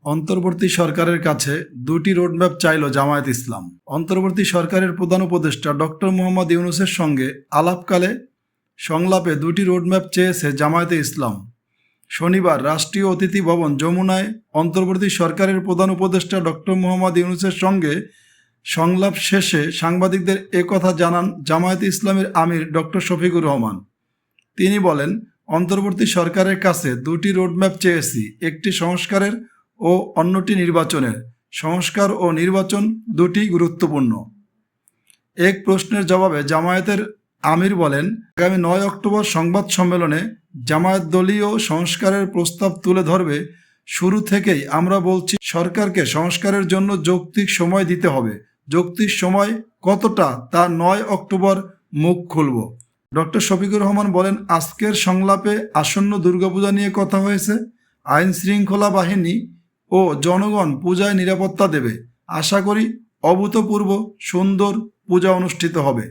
অন্তর্বর্তী সরকারের কাছে দুটি রোডম্যাপ চাইল জামায়াত ইসলাম। অন্তর্বর্তী সরকারের প্রধান উপদেষ্টা ডক্টর মোহাম্মদ ইউনূসের সঙ্গে আলাপকালে সংলাপে দুটি রোডম্যাপ চেয়েছে জামায়াতে ইসলাম। শনিবার রাষ্ট্রীয় অতিথি ভবন যমুনায় অন্তর্বর্তী সরকারের প্রধান উপদেষ্টা ডক্টর মোহাম্মদ ইউনূসের সঙ্গে সংলাপ শেষে সাংবাদিকদের একথা জানান জামায়াতে ইসলামের আমির ডক্টর শফিকুর রহমান। তিনি বলেন, অন্তর্বর্তী সরকারের কাছে দুটি রোডম্যাপ চেয়েছি, একটি সংস্কারের ও অন্যটি নির্বাচনের। সংস্কার ও নির্বাচন দুটি গুরুত্বপূর্ণ। এক প্রশ্নের জবাবে জামায়াতের আমির বলেন, আগামী 9 অক্টোবর সংবাদ সম্মেলনে জামায়াত দলীয় সংস্কারের প্রস্তাব তুলে ধরবে। শুরু থেকেই আমরা বলছি, সরকারকে সংস্কারের জন্য যৌক্তিক সময় দিতে হবে। যৌক্তিক সময় কতটা তা 9 অক্টোবর মুখ খুলব। ডক্টর শফিকুর রহমান বলেন, আজকের সংলাপে আসন্ন দুর্গাপূজা নিয়ে কথা হয়েছে। আইন শৃঙ্খলা বাহিনী ও জনগণ পূজায় নিরাপত্তা দেবে। আশা করি অভূতপূর্ব সুন্দর পূজা অনুষ্ঠিত হবে।